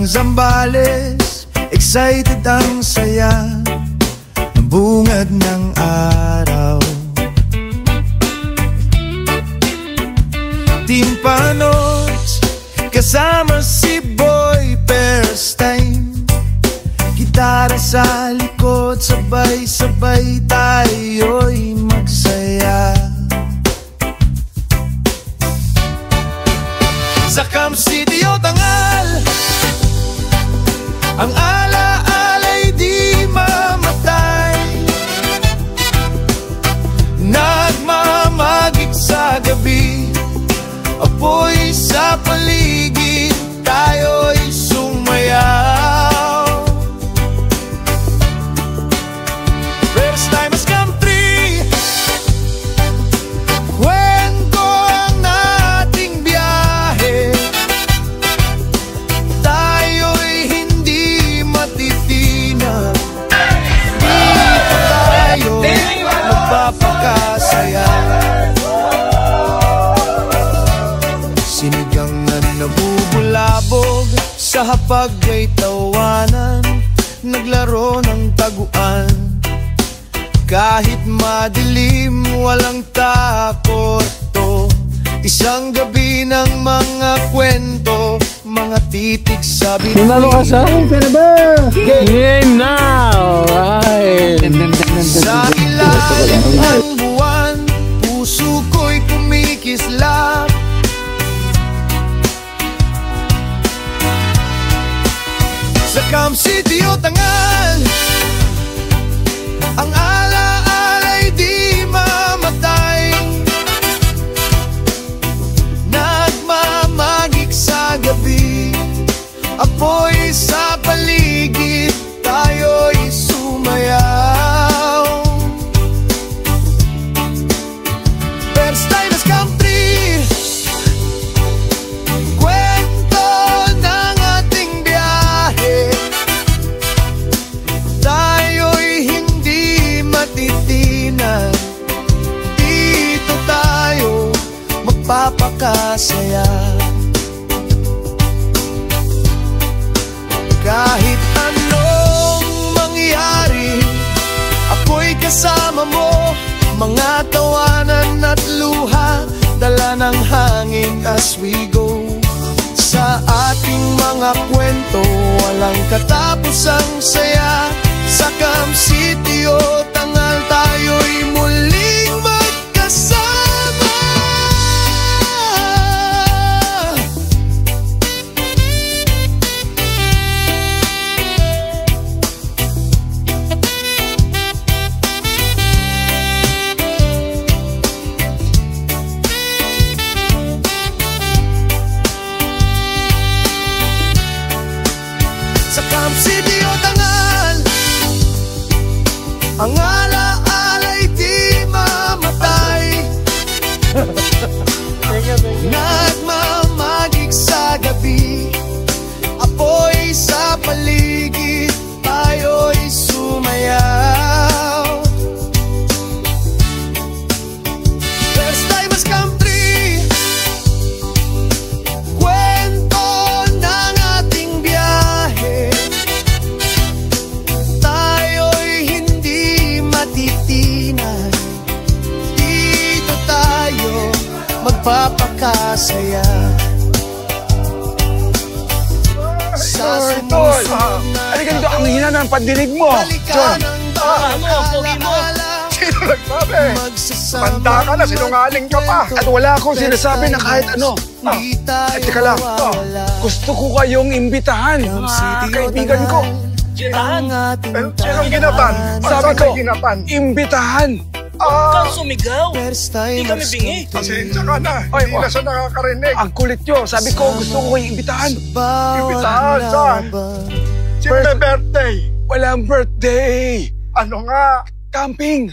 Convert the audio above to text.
Zambales, excited ang saya ng bungad ng araw. Timpanos, kasama si Boy Perstine. Gitara sa likod, sabay-sabay tayo'y magsaya. Sa Camp City o Tangal, ang ala-ala'y di mamatay. Nagmamagik sa gabi, apoy sa paligid, tayo'y sumayaw. First time as country, kwento ang ating biyahe. Tayo'y hindi matitinag, dito tayo magpapakasaya. Sinigang na nabubulabog, sa hapag ay tawanan, naglaro ng taguan. Kahit madilim, walang takot to. Isang gabi ng mga kwento, mga titig sa bituin. Nanalo ka sa akin, pera ba? Game now! Right. Sa ilalim ng buwan, puso ko'y kumikislap. Sa Camp City o Tangal, ang ala-ala'y di mamatay. Nagmamagik sa gabi, apoy sa paligid, tayo'y sumayaw. First time as country, kwento ng ating biyahe. Tayo'y hindi matitinan, dito tayo magpapakasaya. Kahit anong mangyari, ako'y kasama mo. Mga tawanan at luha, dala ng hangin as we go. Sa ating mga kwento, walang katapusang saya. Sa Camp City o Tangal, tayo'y muling magkasama. Sa Camp City o Tangal, ang ala-ala'y di mamatay. Nagmamagik sa gabi, apoy sa paligid, tayo'y sumayaw. First time as country, kwento ng ating biyahe. Tayo'y hindi matitinan, dito tayo magpapakasaya. Sa sumusunod na Halika dito, ang hina ng pandinig mo. John, Sino nagsabi? Manda ka na, sinungaling ka pa. at wala akong sinasabi na kahit ano. At teka lang, gusto ko kayong imbitahan, mga kaibigan ko. Sinong ginatan? Sabi ko, ginatan? imbitahan. Huwag sumigaw. First Hindi time kami as bingi. Pasensya ka na, Ay, hindi na siya nakakarinig. Ang kulit nyo. Sabi ko, gusto ko kayong imbitahan. Imbitahan, saan? Sino may birthday? Walang birthday. Ano nga? Camping.